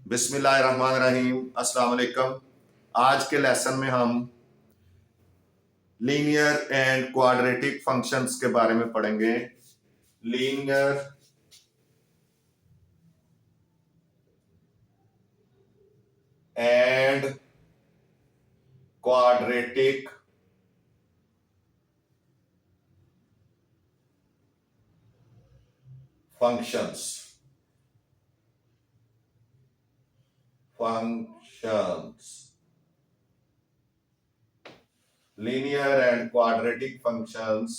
बिस्मिल्लाहिर्रहमानिर्रहीम। अस्सलाम वालेकुम। आज के लेसन में हम लीनियर एंड क्वाड्रेटिक फंक्शंस के बारे में पढ़ेंगे। Linear and quadratic functions linear and quadratic functions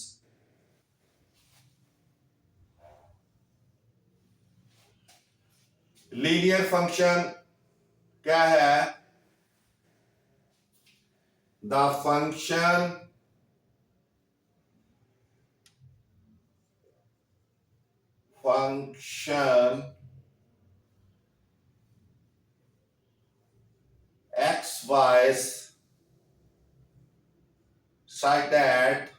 linear function क्या है? The function x y such that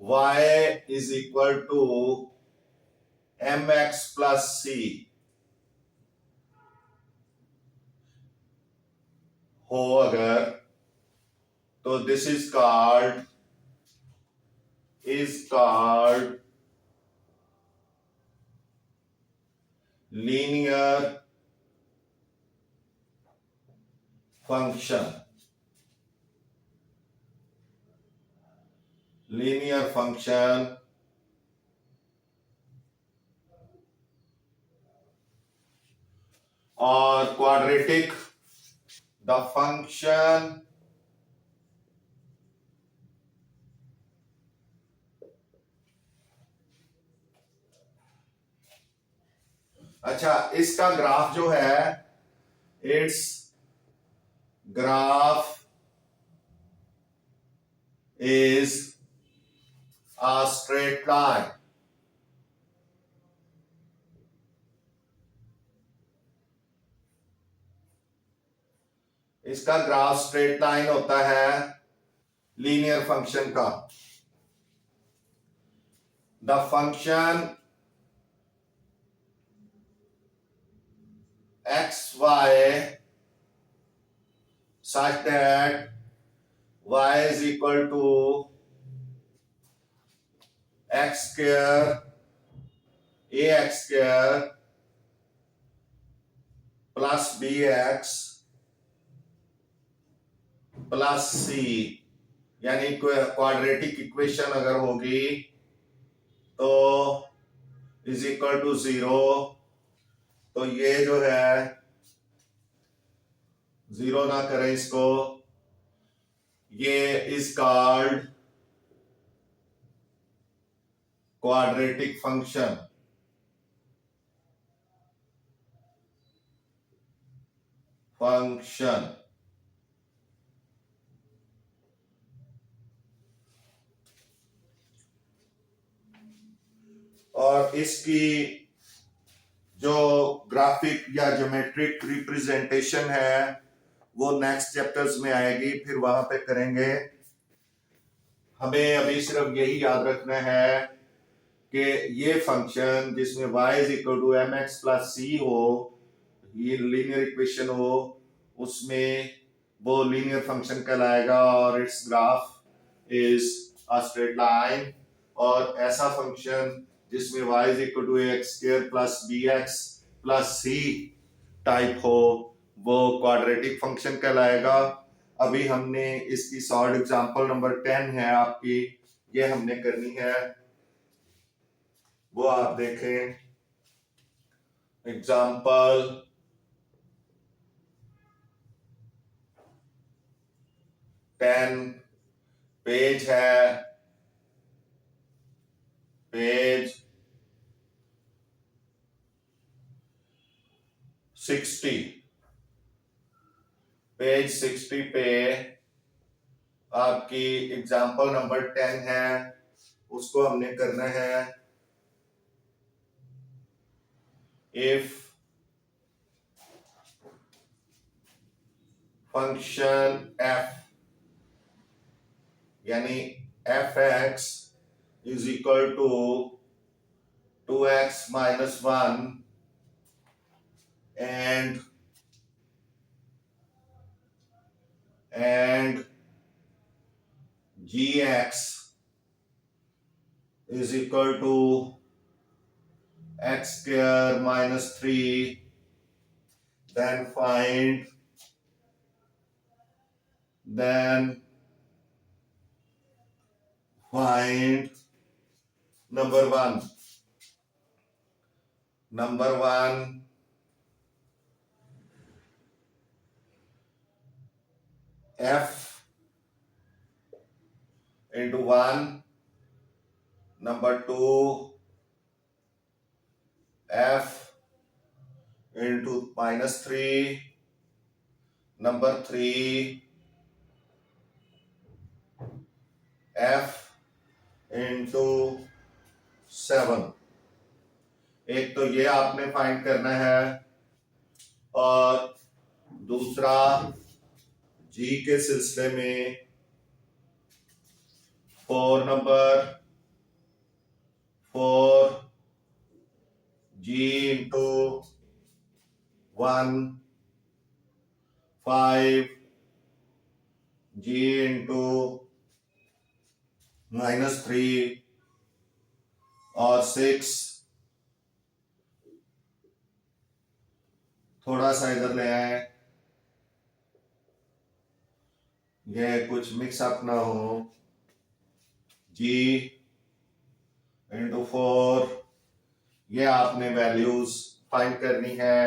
y is equal to mx plus c हो अगर, तो this is called linear function. Linear function और क्वाड्रेटिक द फंक्शन अच्छा, इसका graph जो है, its graph is a straight line. इसका ग्राफ स्ट्रेट लाइन होता है लीनियर फंक्शन का। The function x y such that y is equal to x square ax square plus bx plus C, यानी quadratic equation अगर होगी तो is equal to 0। तो ये जो है, 0 ना करें इसको, ये इज कॉल्ड क्वाड्रेटिक फंक्शन। और इसकी जो ग्राफिक या ज्योमेट्रिक रिप्रेजेंटेशन है वो नेक्स्ट चैप्टर्स में आएगी, फिर वहां पे करेंगे। हमें अभी सिर्फ यही याद रखना है कि ये फंक्शन जिसमें y is equal to M X plus C हो, ये लीनियर इक्वेशन हो, उसमें वो लीनियर फंक्शन कहलाएगा और its graph is a straight line. और ऐसा फंक्शन जिसमें y is equal to x square plus b x plus c type हो, वो क्वाड्रेटिक फंक्शन कहलाएगा। अभी हमने इसकी सॉल्व एग्जांपल नंबर 10 है आपकी, ये हमने करनी है, वो आप देखें। एग्जांपल 10 पेज है, पेज 60, पेज 60 पे आपकी एग्जांपल नंबर 10 है, उसको हमने करना है। इफ फंक्शन f यानी f(x) is equal to 2x minus 1 and gx is equal to x square minus 3, then find number one f into 1, number 2 f into minus 3, number 3 f into 7। एक तो ये आपने फाइंड करना है और दूसरा जी के सिलसिले में 4 जी इंटू 1, 5 जी इंटू -3 और 6 थोड़ा सा इधर ले आए, ये कुछ मिक्स अप ना हो। जी इंटू 4, ये आपने वैल्यूज फाइंड करनी है,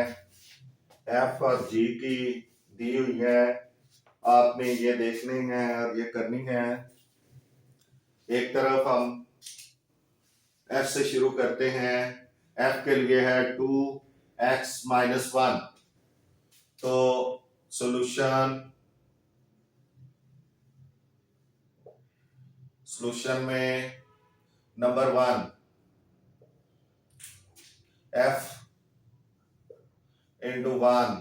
एफ और जी की दी हुई है, आपने ये देखनी है और ये करनी है। एक तरफ हम एफ से शुरू करते हैं, एफ के लिए है 2x माइनस 1, तो सॉल्यूशन में नंबर 1 f इंटू 1,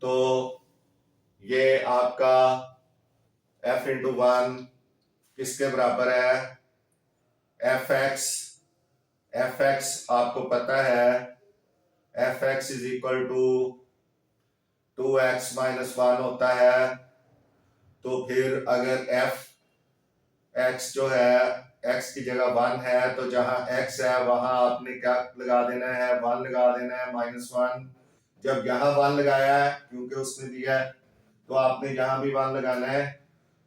तो ये आपका f इंटू 1 किसके बराबर है, fx आपको पता है fx is equal to 2x minus 1 होता है। तो फिर अगर x जो है x की जगह 1 है, तो जहां x है वहां आपने क्या लगा देना है, 1 लगा देना है, -1। जब यहाँ 1 लगाया है क्योंकि उसने दिया है, तो आपने जहां भी 1 लगाना है,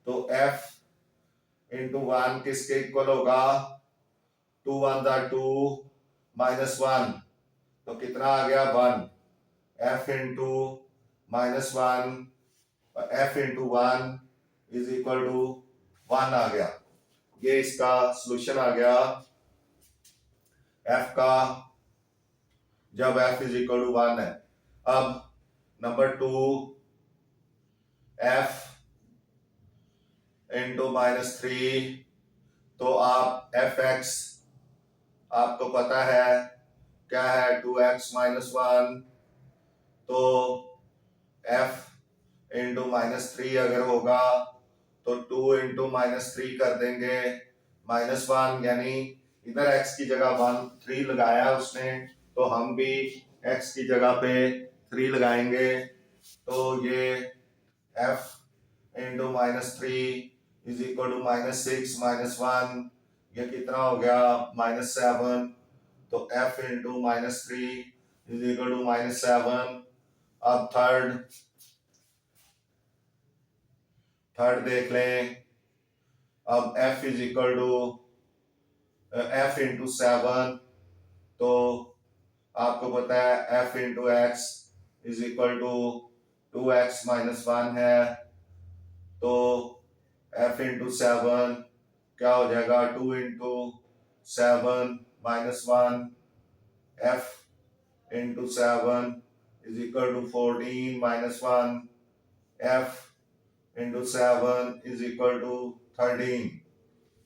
तो f इंटू 1 किसके इक्वल होगा, 2 1 2 -1, तो कितना आ गया 1, f into -1 f into 1 is equal to 1 आ गया। ये इसका सॉल्यूशन आ गया f का, जब f इज इक्वल टू 1 है। अब नंबर 2 f इंटू -3, तो आप fx आपको पता है क्या है, 2x माइनस 1, तो f इंटू -3 अगर होगा तो 2 इंटू -3 कर देंगे, -1, यानी इधर x की जगह 3 लगाया उसने, तो हम भी x की जगह पे 3 लगाएंगे, तो ये f into -3 is equal to -6 -1, ये कितना हो गया -7, तो f into -3 is equal to -7। अब थर्ड देख लें, अब f is equal to f into 7, तो आपको पता है f into x is equal to 2x minus 1 है, तो f इंटू 7 क्या हो जाएगा, 2 into 7 -1, f into 7 is equal to 14 -1, f into 7 is equal to 13।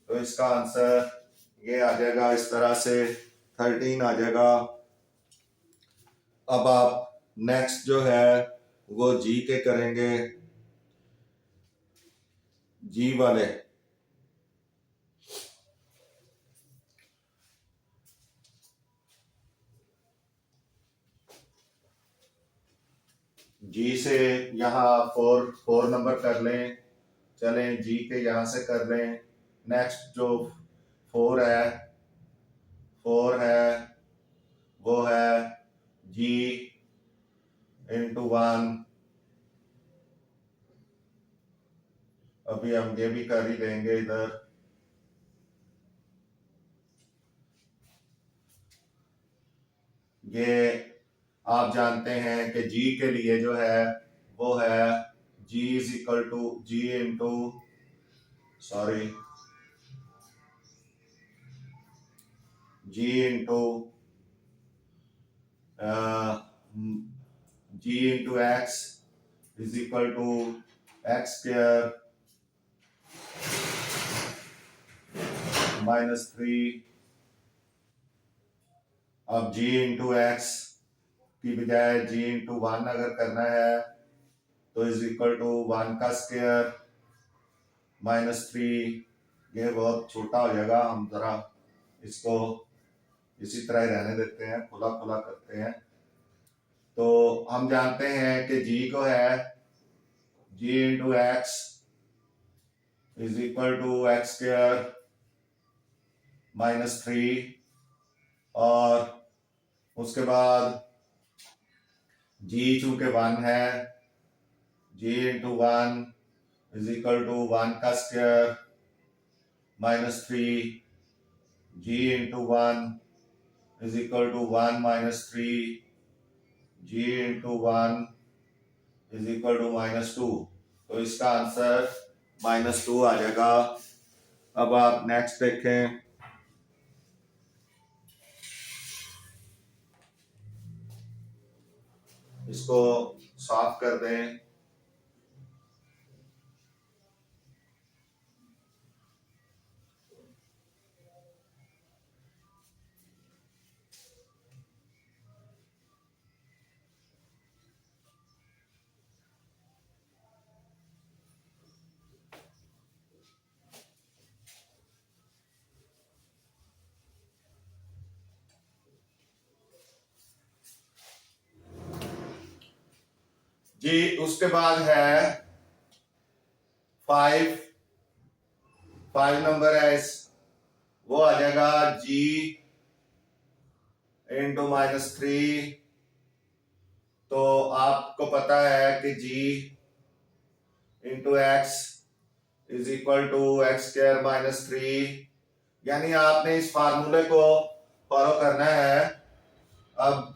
तो इसका आंसर ये आ जाएगा, इस तरह से 13 आ जाएगा। अब आप नेक्स्ट जो है वो जी के करेंगे, जी वाले। जी से यहाँ फोर नंबर कर लें, चलें जी के यहाँ से कर लें। नेक्स्ट जो फोर है वो है जी इंटू वन। अभी हम ये भी कर ही देंगे इधर। ये आप जानते हैं कि जी के लिए जो है वो है G is equal to G into sorry G into G into x is equal to x square -3। अब जी इंटू एक्स की बजाय जी इंटू वन अगर करना है तो इज इक्वल टू वन का स्क्वायर -3। ये बहुत छोटा हो जाएगा, हम जरा इसको इसी तरह ही रहने देते हैं, खुला खुला करते हैं। तो हम जानते हैं कि जी को है G into x is equal to x square -3। और उसके बाद जी चूंकि वन है, G into one is equal to one का square -3। G into one is equal to one -3। G into one is equal to -2। तो इसका answer -2 आ जाएगा। अब आप नेक्स्ट देखें। इसको साफ कर दें। जी उसके बाद है 5 नंबर है वो आ जाएगा जी इंटू -3। तो आपको पता है कि G into x is equal to x square -3। यानी आपने इस फार्मूले को फॉलो करना है। अब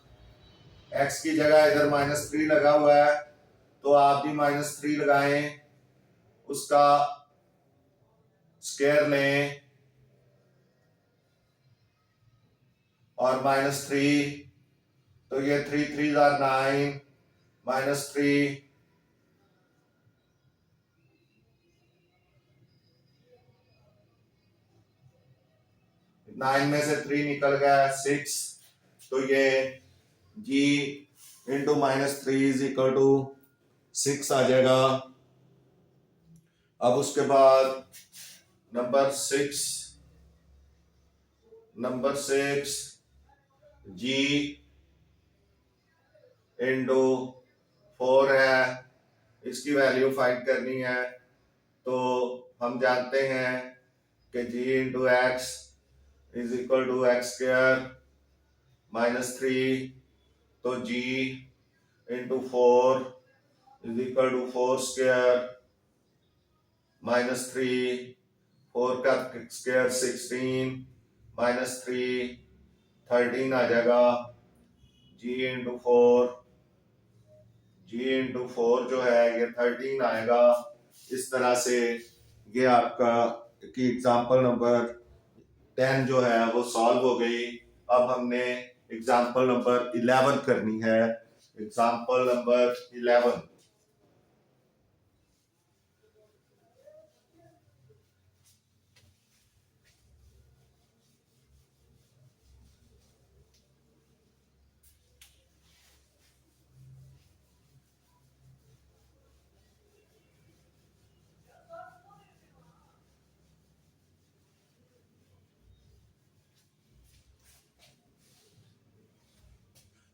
एक्स की जगह इधर -3 लगा हुआ है तो आप भी -3 लगाएं, उसका स्क्वायर लें और -3। तो ये 3 3 9 -3 9 में से 3 निकल गया 6। तो ये जी इंटू -3 इज इक्वल टू 6 आ जाएगा। अब उसके बाद नंबर 6 जी इंटू 4 है, इसकी वैल्यू फाइंड करनी है। तो हम जानते हैं कि G into x is equal to x square -3। तो G into 4 is equal to 4 square -3। 4 का स्क्वायर 16 -3 13 आ जाएगा। जी इंटू 4 जो है ये 13 आएगा। इस तरह से ये आपका की एग्जाम्पल नंबर 10 जो है वो सॉल्व हो गई। अब हमने एग्जाम्पल नंबर 11 करनी है। Example number 11।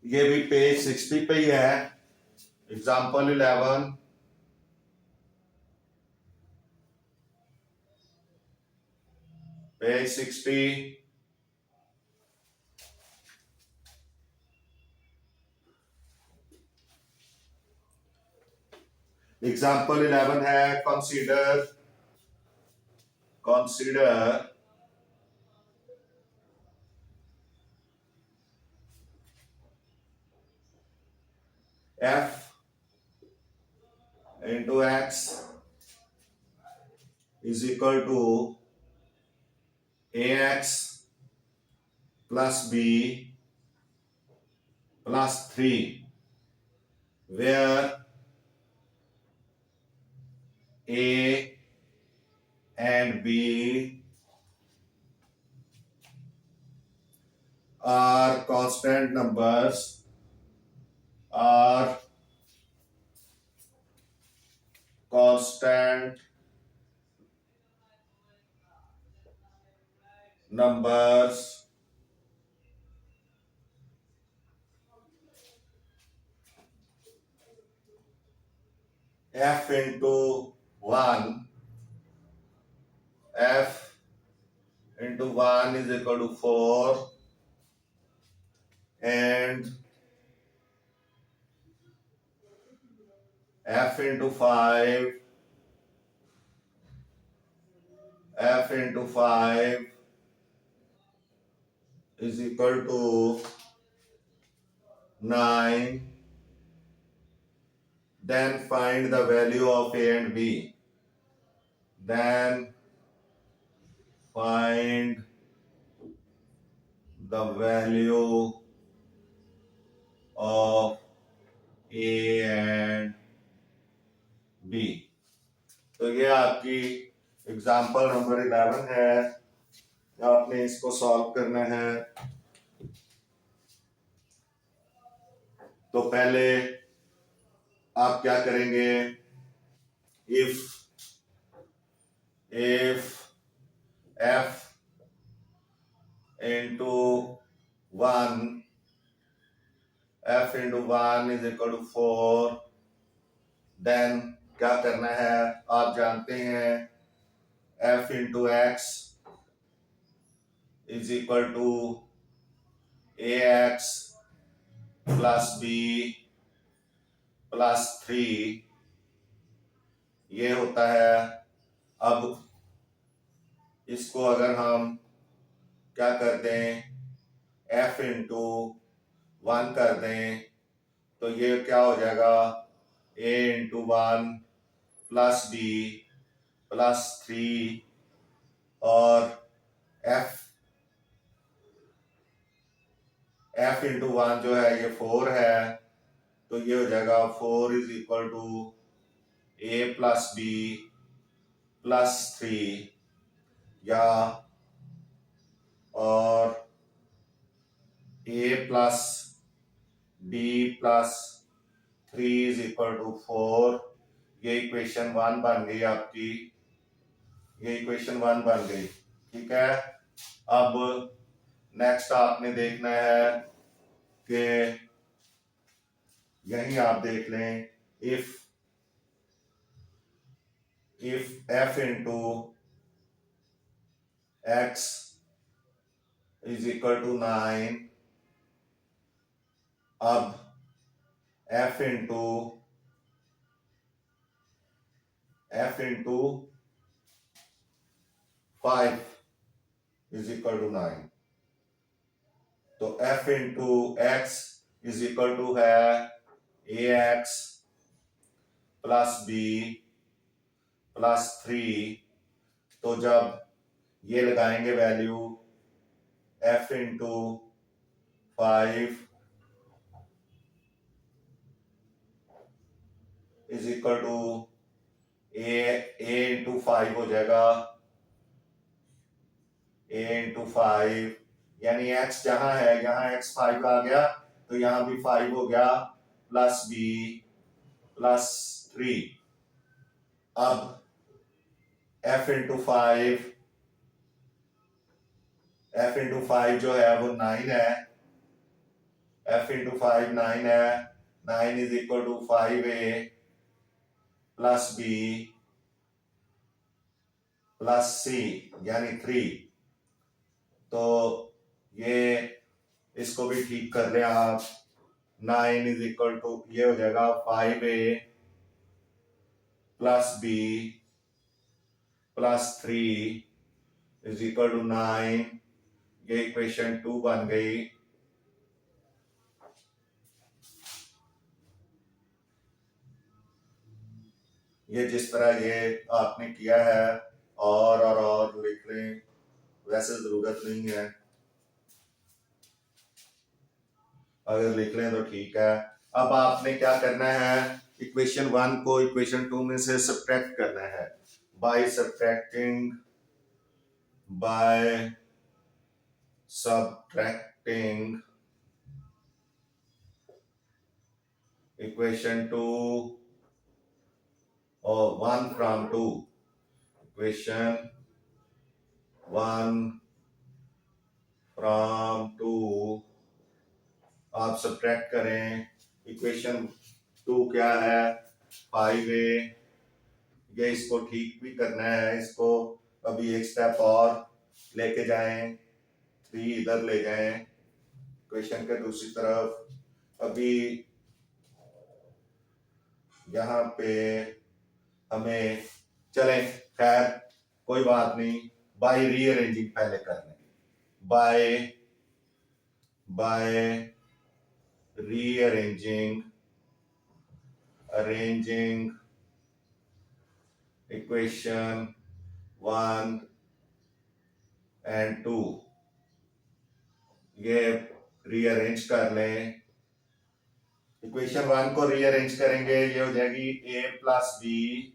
ये भी पेज 60 पे ही है। Example 11. Page 60. Example 11 है consider f into x is equal to ax plus b plus 3, where a and b are constant numbers, f into 1 is equal to 4, and f into 5 is equal to 9. Then find the value of a and b. Then find the value of a and b. तो ये आपकी example number 11 है, आपने इसको solve करना है। तो पहले आप क्या करेंगे, if f into 1 is equal to 4, then क्या करना है, आप जानते हैं f into x is equal to ax plus b plus 3, ये होता है। अब इसको अगर हम क्या कर दें, f into 1 कर दें, तो ये क्या हो जाएगा, a into 1 plus b plus 3, और f into 1 जो है ये 4 है, तो ये हो जाएगा 4 is equal to a plus b plus 3, या और a plus b plus 3 is equal to 4, ये इक्वेशन 1 बन गई आपकी, ये इक्वेशन 1 बन गई। ठीक है, अब नेक्स्ट आपने देखना है कि यही आप देख लें, if f into x is equal to 9, अब f into 5 is equal to 9, तो f into x is equal to है ax plus b plus 3, तो जब ये लगाएंगे value f into 5 is equal to a into 5 हो जाएगा, a into 5, यानी x जहां है यहाँ x 5 आ गया, तो यहां भी 5 हो गया, प्लस b प्लस 3। अब f into 5 जो है वो 9 है, f into 5 9 है, 9 is equal to 5a plus b plus c यानी 3। तो ये इसको भी ठीक कर ले आप। 9 इज इक्वल टू ये हो जाएगा 5a plus b plus 3 is equal to 9। ये इक्वेशन 2 बन गई। ये जिस तरह ये आपने किया है और लिख लें, वैसे जरूरत नहीं है, अगर लिख लें तो ठीक है। अब आपने क्या करना है, इक्वेशन 1 को इक्वेशन 2 में से सब्ट्रैक्ट करना है बाय सब्ट्रैक्टिंग इक्वेशन 2 और 1 फ्रॉम 2। इक्वेशन 1 फ्रॉम 2 आप सब्ट्रैक्ट करें। इक्वेशन 2 क्या है, 5a। ये इसको ठीक भी करना है, इसको अभी एक स्टेप और लेके जाएं, 3 इधर ले जाएं इक्वेशन के दूसरी तरफ। अभी यहाँ पे हमें चलें, खैर कोई बात नहीं, बाय रीअरेंजिंग पहले कर लें। बाय रीअरेंजिंग इक्वेशन 1 एंड 2, ये रीअरेंज कर लें। इक्वेशन 1 को रीअरेंज करेंगे, ये हो जाएगी a plus b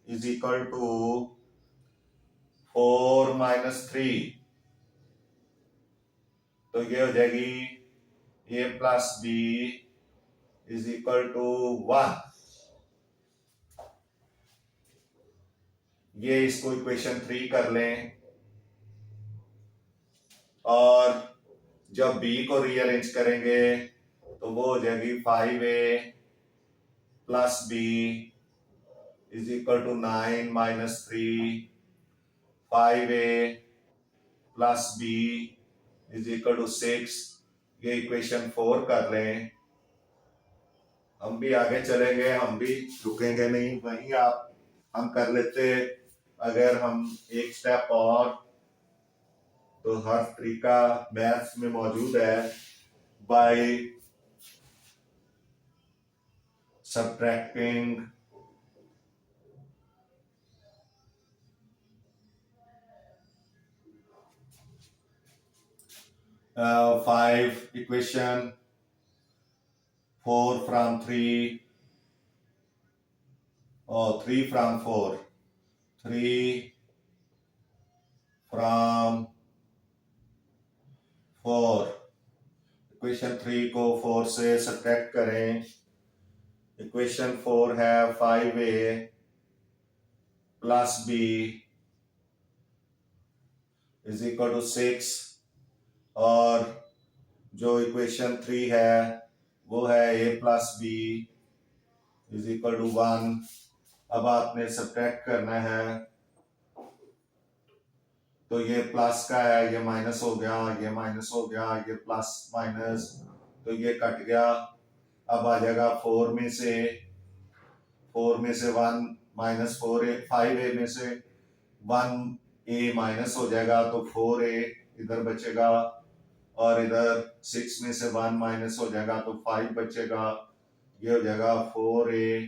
is equal to 4 minus 3। तो ये हो जाएगी a plus b is equal to 1। ये इसको इक्वेशन 3 कर लें, और जब b को रीअरेंज करेंगे तो वो हो जाएगी 5a plus b is equal to 9 minus 3। 5a plus b is equal to 6। ये इक्वेशन 4 कर लें। हम भी आगे चलेंगे, हम भी रुकेंगे नहीं, वहीं आप हम कर लेते। अगर हम एक स्टेप और, तो हर तरीका मैथ्स में मौजूद है। By subtracting five equation 4 from 3 or 3 from 4, 3 from 4। Equation 3 को 4 से सब्ट्रैक्ट करें। इक्वेशन 4 है 5a plus b is equal to 6, और जो इक्वेशन 3 है वो है a plus b is equal to 1। अब आपने सब्ट्रैक्ट करना है, तो ये प्लस का है, ये माइनस हो गया, ये माइनस हो गया, ये प्लस माइनस, तो ये कट गया। अब आ जाएगा 4 में से 1 माइनस 4a, 5a में से 1a माइनस हो जाएगा, तो 4a इधर बचेगा, और इधर 6 में से 1 माइनस हो जाएगा तो 5 बचेगा। ये हो जाएगा 4a।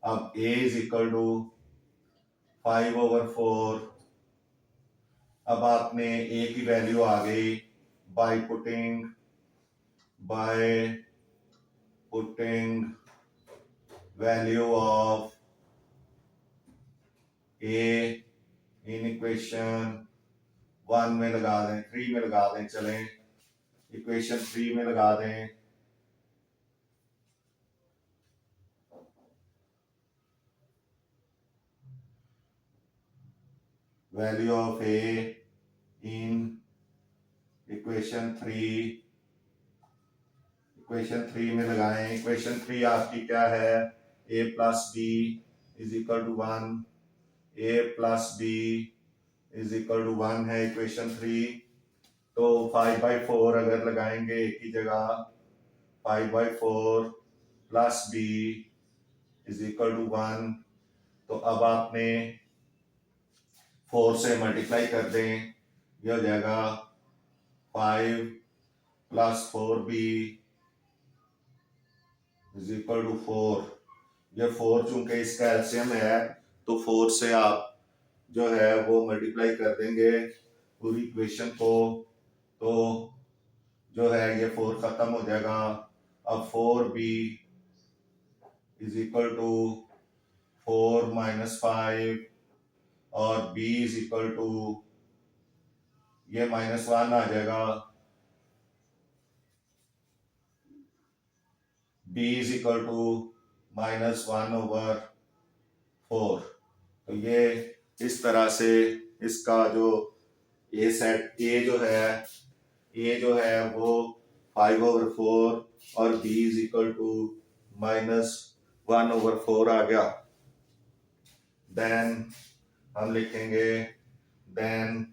अब a इज इक्वल टू 5/4। अब आपने a की वैल्यू आ गई by putting value of a in equation 1 में लगा दें, 3 में लगा दें, चलें इक्वेशन 3 में लगा दें। Value of a in equation 3 equation 3 में लगाएं। इक्वेशन 3 आपकी क्या है, a plus b is equal to 1, a plus b is equal to 1 है इक्वेशन 3। तो 5/4 अगर लगाएंगे एक ही जगह, 5/4 plus b is equal to 1, तो अब आपने 4 से मल्टीप्लाई कर दें, यह हो जाएगा 5 plus 4b is equal to 4। यह 4 चूंकि इसका एलसीएम है तो 4 से आप जो है वो मल्टीप्लाई कर देंगे पूरी इक्वेशन को, तो जो है ये 4 खत्म हो जाएगा। अब 4b is equal to 4 minus 5 और b इज इक्वल टू ये -1 आ जाएगा, b इज इक्वल टू -1/4। तो ये इस तरह से इसका जो ए सेट ए जो है वो 5/4 और b इज इक्वल टू -1/4 आ गया। देन हम लिखेंगे then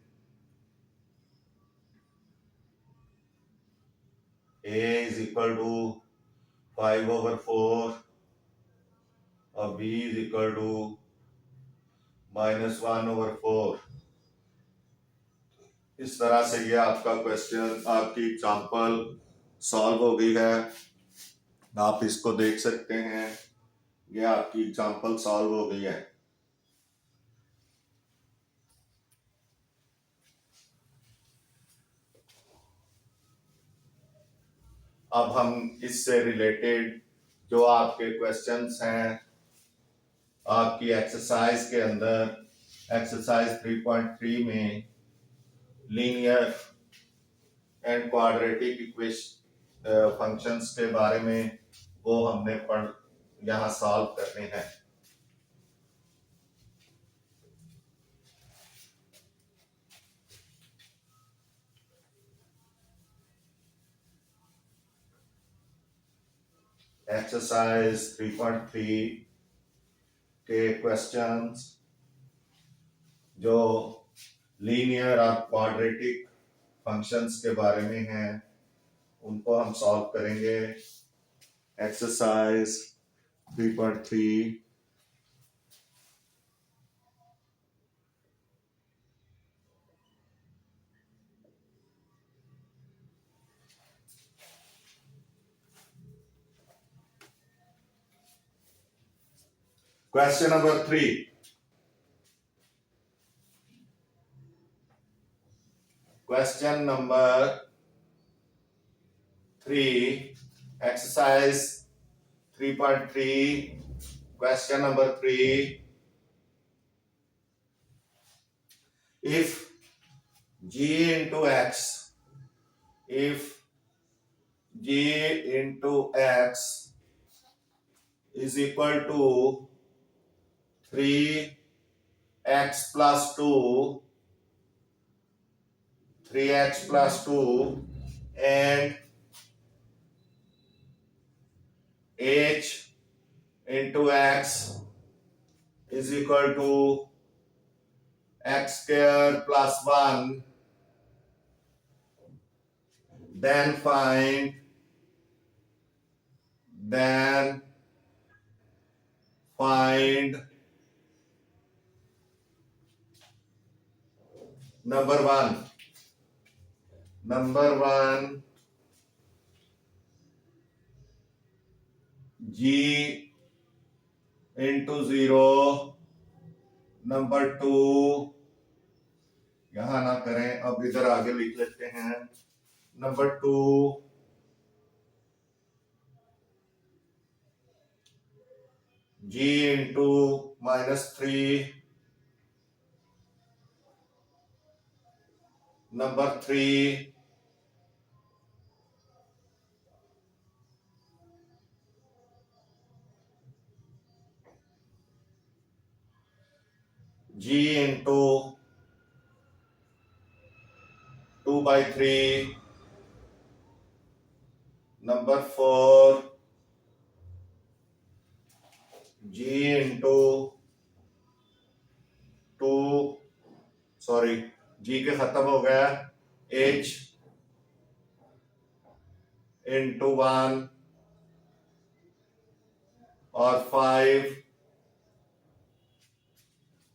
a is equal to 5/4 और b इज इक्वल टू -1/4। इस तरह से ये आपका क्वेश्चन, आपकी एग्जांपल सॉल्व हो गई है। आप इसको देख सकते हैं, ये आपकी एग्जांपल सॉल्व हो गई है। अब हम इससे रिलेटेड जो आपके क्वेश्चंस हैं आपकी एक्सरसाइज के अंदर, एक्सरसाइज 3.3 में linear and quadratic equation functions के बारे में वो हमने यहाँ सॉल्व करने हैं। एक्सरसाइज 3.3 के क्वेश्चंस जो लीनियर और क्वाड्रेटिक फंक्शंस के बारे में हैं उनको हम सॉल्व करेंगे। Exercise 3.3 question number 3। Question number 3, exercise 3.3, question number 3। If g into x, if g into x is equal to 3x plus 2, 3x plus 2 and h into x is equal to x square plus 1, then find number 1 g into 0, number 2 यहां ना करें, अब इधर आगे लिख लेते हैं। Number 2 g into -3, number 3 g into 2/3, number 4 g into 2, sorry g के खत्म हो गया, h इंटू 1 और 5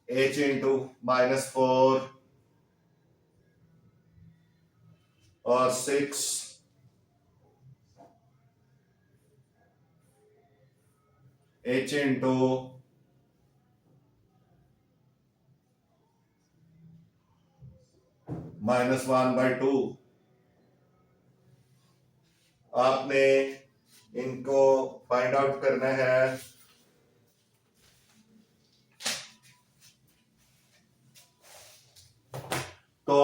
h इंटू -4 और 6 h इंटू -1/2। आपने इनको फाइंड आउट करना है। तो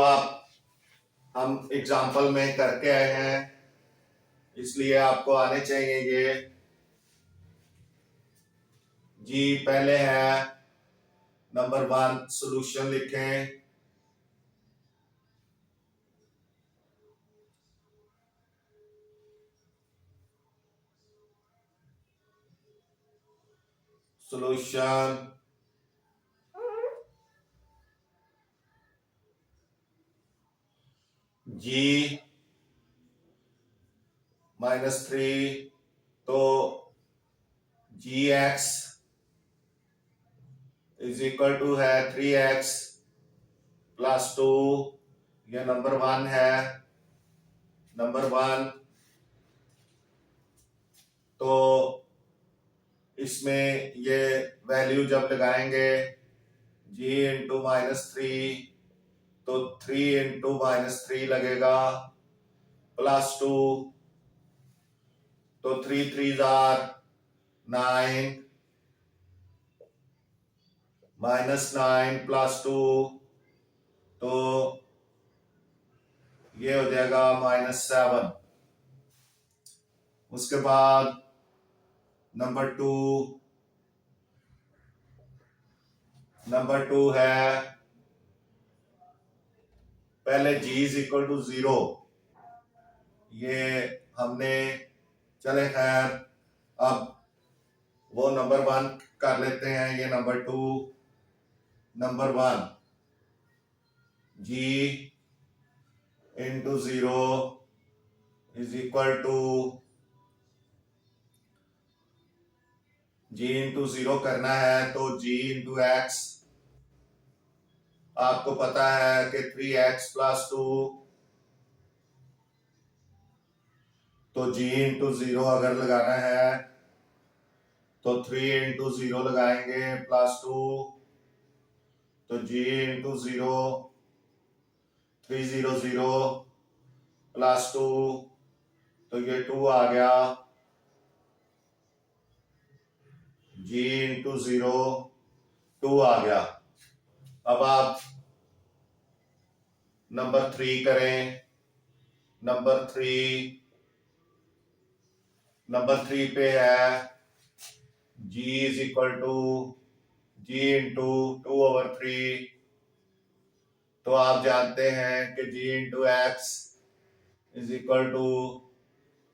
हम एग्जाम्पल में करके आए हैं, इसलिए आपको आने चाहिए ये। जी पहले है नंबर 1, सॉल्यूशन लिखें। सॉल्यूशन g -3, तो gx इज इक्वल टू है 3x प्लस 2। ये नंबर 1 है, नंबर 1। तो इसमें ये वैल्यू जब लगाएंगे g इंटू -3, तो 3 इंटू -3 लगेगा +2, तो 3 3 आर 9, -9 +2, तो ये हो जाएगा -7। उसके बाद नंबर 2 है, पहले g इज इक्वल टू 0, ये हमने, चले खैर अब वो नंबर 1 कर लेते हैं। ये number 2, number 1 g into 0 is equal to, g into 0 करना है तो g इंटू एक्स, आपको पता है कि 3x प्लस 2, तो g इंटू 0 अगर लगाना है तो 3 इंटू 0 लगाएंगे +2, तो g इंटू 0 300 +2, तो ये 2 आ गया। g इंटू 0 2 आ गया। अब आप नंबर 3 करें। नंबर 3 पे है g is equal to g into 2/3, तो आप जानते हैं कि g into x is equal to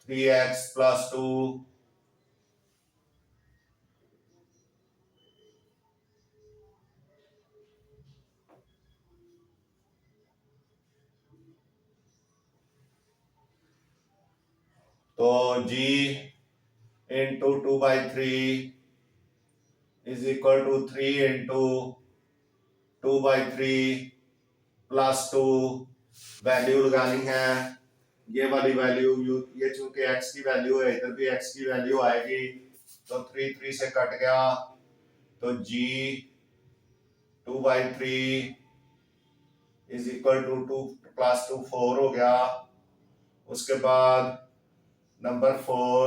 3x plus 2, तो g into 2/3 is equal to 3 into 2/3 plus 2। Value लगानी है, ये वाली वैल्यू, ये चूंकि x की वैल्यू है, इधर भी x की वैल्यू आएगी, तो 3 3 से कट गया, तो g 2/3 is equal to 2 plus 2 4 हो गया। उसके बाद नंबर 4,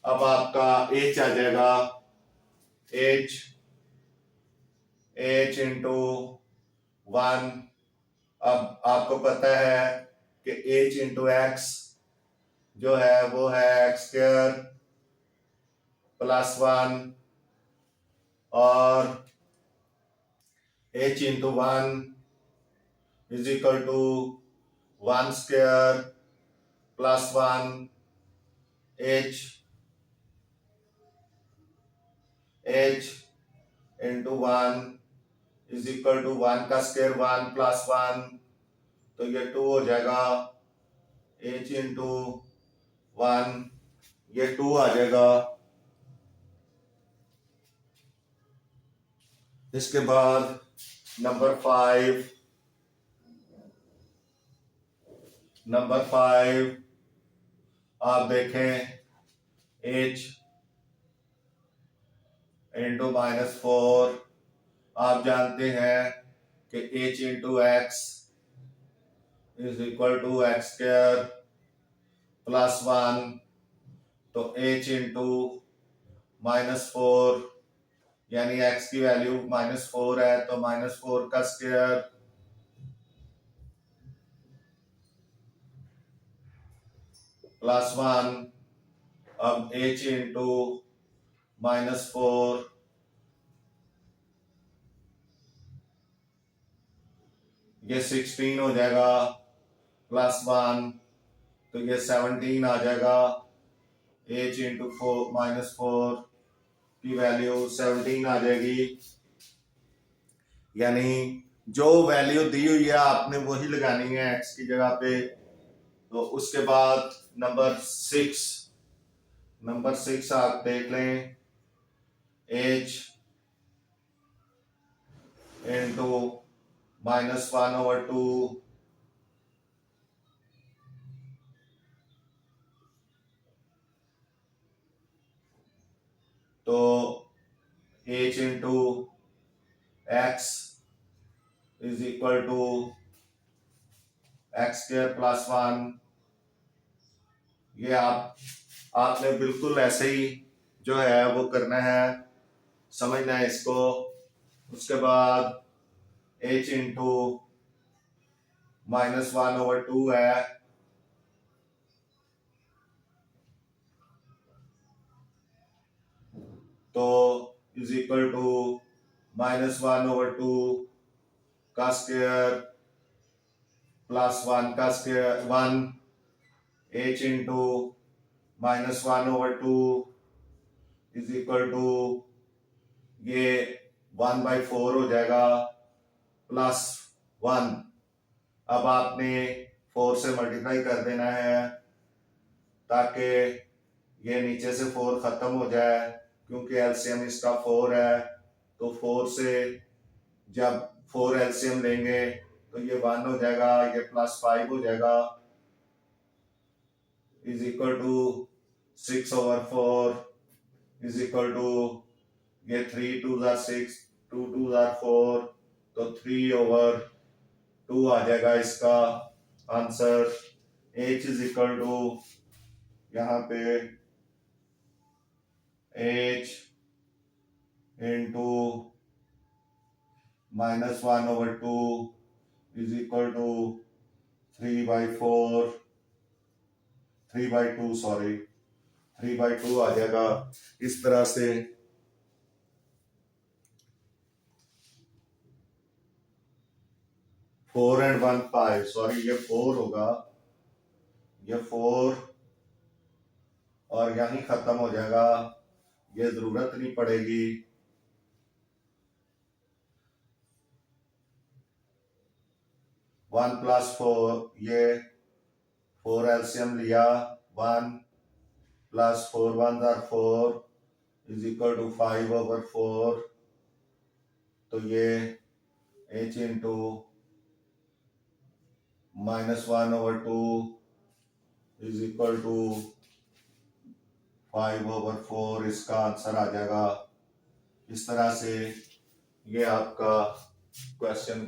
अब आपका h आ जाएगा, h इंटू 1। अब आपको पता है कि h इंटू एक्स जो है वो है x² + 1, और h into 1 is equal to 1² plus 1 h into 1 is equal to 1 का स्क्वायर 1 प्लस 1, तो ये 2 हो जाएगा। h इंटू 1 ये 2 आ जाएगा। इसके बाद नंबर 5 आप देखें h इंटू -4, आप जानते हैं कि h into x is equal to x square plus 1, तो h इंटू -4 यानी x की वैल्यू -4 है, तो -4 का स्क्वायर प्लस 1, अब h इंटू -4 ये 16 हो जाएगा प्लस 1, तो ये 17 आ जाएगा। h इंटू -4 की वैल्यू 17 आ जाएगी। यानी जो वैल्यू दी हुई है आपने वही लगानी है x की जगह पे। तो उसके बाद नंबर 6 आप देख लें, h इंटू -1/2 तो h into x is equal to x square plus 1। ये आपने बिल्कुल ऐसे ही जो है वो करना है, समझना है इसको। उसके बाद h इंटू -1/2 है, तो इज इक्वल टू -1/2 का स्क्वायर प्लस 1 का square 1, h into -1/2 is equal to ये 1/4 हो जाएगा प्लस 1। अब आपने 4 से मल्टीप्लाई कर देना है ताकि ये नीचे से 4 खत्म हो जाए, क्योंकि एलसीएम इसका 4 है। तो 4 से जब 4 एलसीएम लेंगे तो ये 1 हो जाएगा, ये +5 हो जाएगा, is equal to 6/4 is equal to ये 3 2 6 2 2 4, तो 3/2 आ जाएगा इसका answer. h is equal to यहाँ पे h into -1/2 is equal to 3/2 आ जाएगा। इस तरह से 4 and 1 5, सॉरी ये 4 होगा, ये 4 और यहीं खत्म हो जाएगा, ये जरूरत नहीं पड़ेगी। 1 + 4, ये 4 एलसीएम लिया, 1 + 4 1 4 इज इक्वल टू 5/4, तो ये h into -1/2 is equal to 5/4, इसका आंसर आ जाएगा। इस तरह से ये आपका क्वेश्चन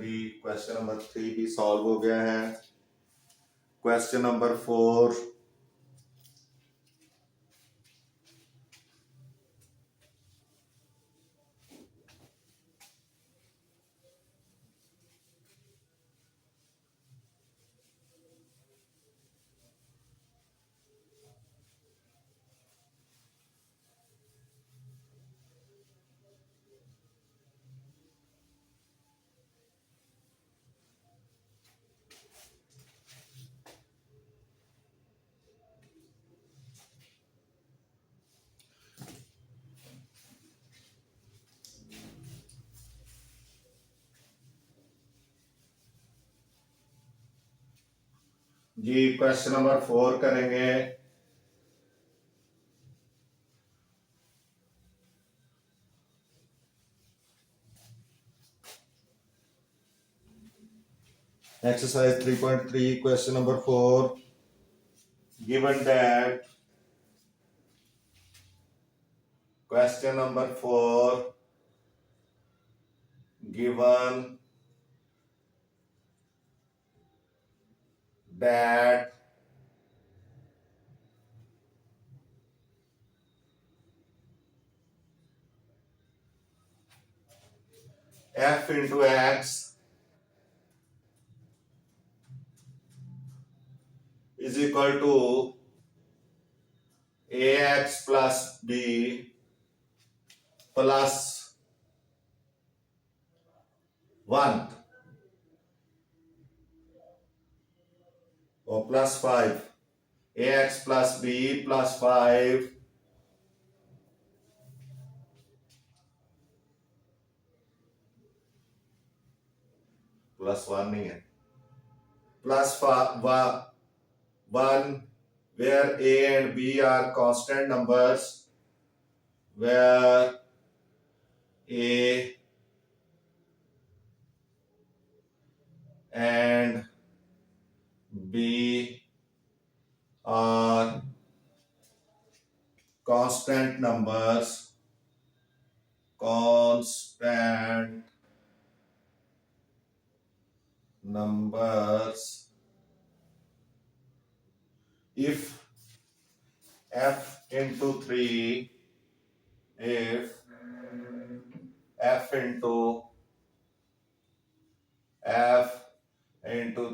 नंबर 3 भी सॉल्व हो गया है। क्वेश्चन नंबर 4, जी क्वेश्चन नंबर 4 करेंगे। Exercise 3.3, question number 4. Given that question number 4, given that f into x is equal to ax plus b plus 1 or plus 5. Ax plus b plus 5 plus 1 नहीं है, plus 1 where a and b are constant numbers, where a and b are constant numbers, constant numbers if f into 3, if f into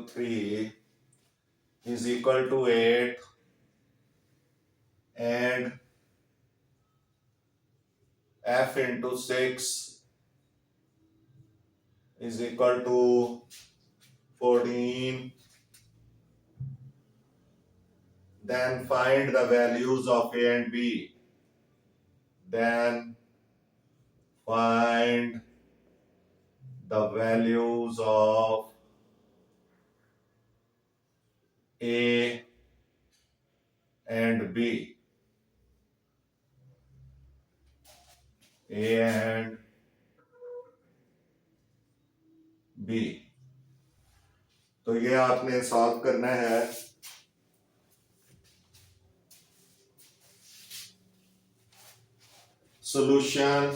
3 is equal to 8 and f into 6 is equal to 14, then find the values of a and b. Then find the values of a and b. A and b. तो ये आपने solve करना है। Solution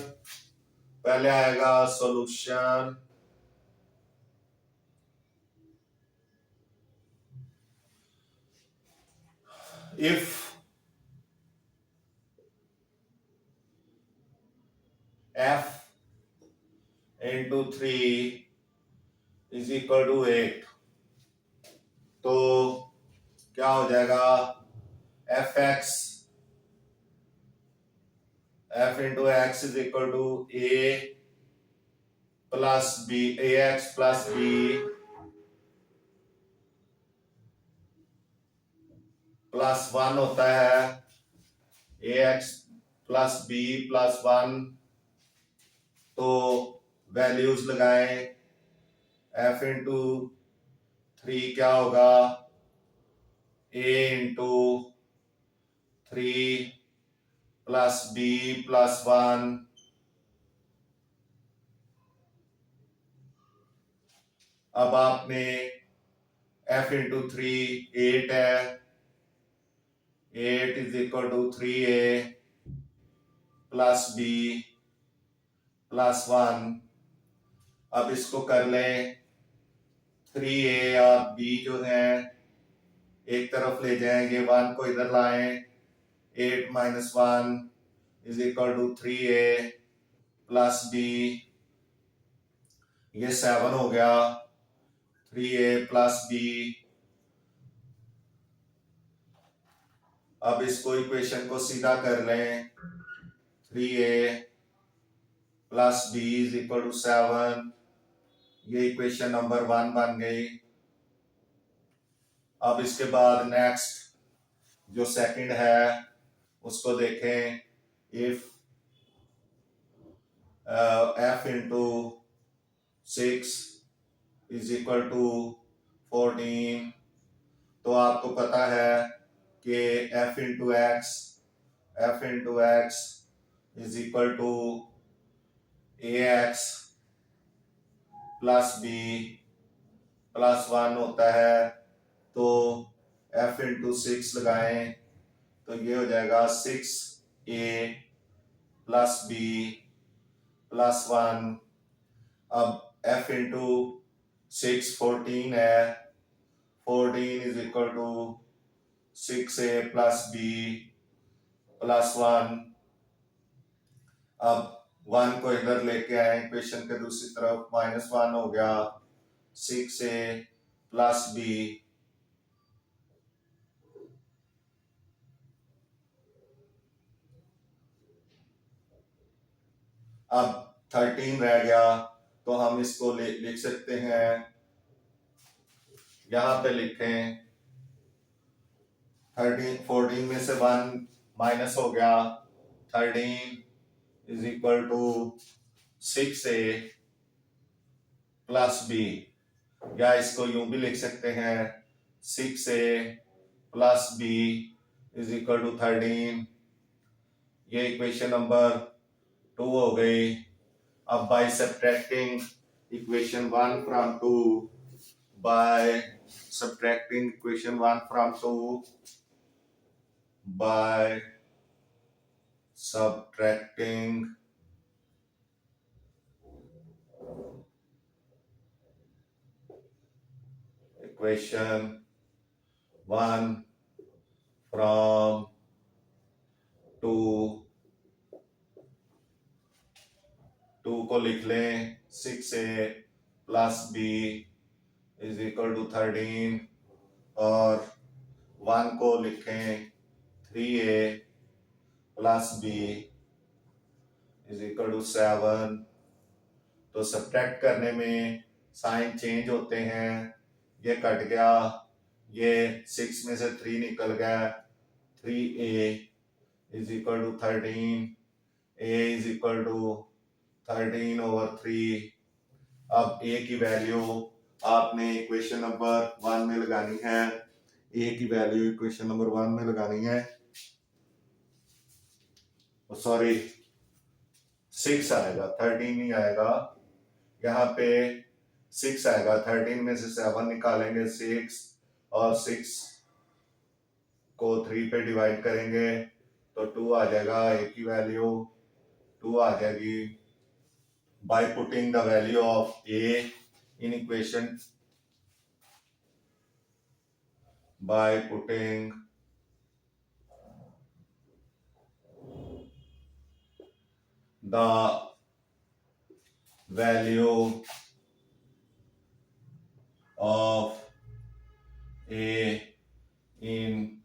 पहले आएगा solution if f into 3 is equal to 8, तो क्या हो जाएगा, f into x is equal to a plus b, ax plus b plus 1 होता है ax प्लस b प्लस 1, तो वैल्यूज लगाएं, f इंटू 3 क्या होगा, a into 3 plus b plus 1, अब आपने f इंटू 3 8 है, 8 is equal to 3a plus b plus 1, अब इसको कर लें, 3a और b जो है एक तरफ ले जाएंगे, 1 को इधर लाएं, 8 minus 1 is equal to 3a plus b, ये 7 हो गया, 3a प्लस b। अब इसको इक्वेशन को सीधा कर लें, 3a plus b is equal to 7, ये इक्वेशन नंबर 1 बन गई। अब इसके बाद नेक्स्ट जो सेकंड है उसको देखें, if f into 6 is equal to 14, तो आपको पता है कि f into x is equal to ax plus b plus 1 होता है। तो f इंटू 6 लगाएं तो ये हो जाएगा 6a प्लस b प्लस 1। अब f इंटू 6 14 है, 14 is equal to 6a plus b plus 1। अब 1 को इधर लेके आए इक्वेशन के दूसरी तरफ, -1 हो गया 6a प्लस b। अब 13 रह गया तो हम इसको लिख सकते हैं, यहां पे लिखें 14 में से 1 माइनस हो गया, 13 is equal to 6a plus b, या इसको यूं भी लिख सकते हैं 6a plus b is equal to 13। ये इक्वेशन नंबर 2 हो गई। अब by subtracting equation 1 from 2, by subtracting equation 1 from 2, by subtracting equation 1 from 2, 2 को लिख लें 6a plus b is equal to 13, और 1 को लिखें 3a plus b is equal to 7। तो सब्ट्रैक्ट करने में साइन चेंज होते हैं, ये कट गया, ये 6 में से 3 निकल गया, 3a is equal to 13, a is equal to 13 over 3। अब a की वैल्यू आपने इक्वेशन नंबर 1 में लगानी है, a की वैल्यू इक्वेशन नंबर 1 में लगानी है, सॉरी 6 आएगा, 13 नहीं आएगा, यहाँ पे 6 आएगा। 13 में से 7 निकालेंगे 6, और 6 को 3 पे डिवाइड करेंगे तो 2 आ जाएगा, a की वैल्यू 2 आ जाएगी। By putting the value of a in equation, by putting the value of a in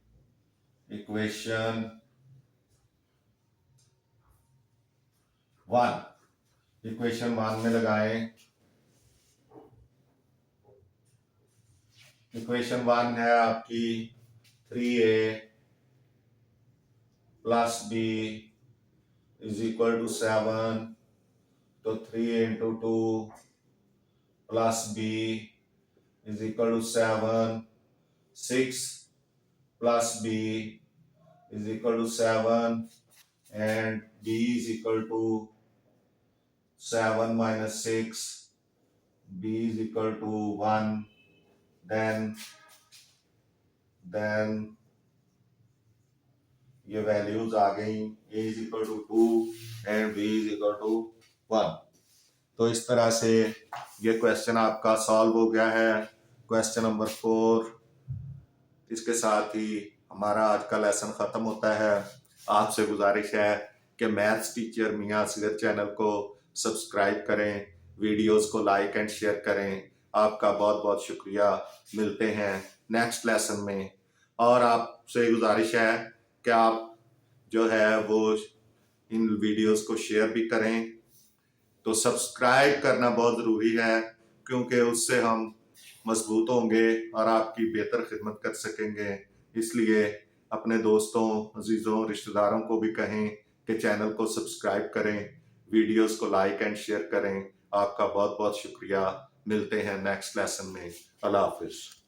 equation 1, equation 1 में लगाएं। इक्वेशन 1 है आपकी 3a plus b is equal to 7, तो 3a into 2 plus b is equal to 7, 6 plus b is equal to 7, and b is equal to 7 minus 6, b is equal to 1, then ये values आ गई, a is equal to 2 and b is equal to 1। तो इस तरह से ये question आपका solve हो गया है, क्वेश्चन नंबर 4। इसके साथ ही हमारा आज का लेसन खत्म होता है। आपसे गुजारिश है कि मैथ्स टीचर मियां असगर चैनल को सब्सक्राइब करें, वीडियोस को लाइक एंड शेयर करें। आपका बहुत बहुत शुक्रिया। मिलते हैं नेक्स्ट लेसन में। और आपसे गुजारिश है कि आप जो है वो इन वीडियोस को शेयर भी करें। तो सब्सक्राइब करना बहुत ज़रूरी है, क्योंकि उससे हम मजबूत होंगे और आपकी बेहतर खिदमत कर सकेंगे। इसलिए अपने दोस्तों, अजीज़ों, रिश्तेदारों को भी कहें कि चैनल को सब्सक्राइब करें, वीडियोस को लाइक एंड शेयर करें। आपका बहुत बहुत शुक्रिया। मिलते हैं नेक्स्ट लेसन में। अल्लाह हाफिज़।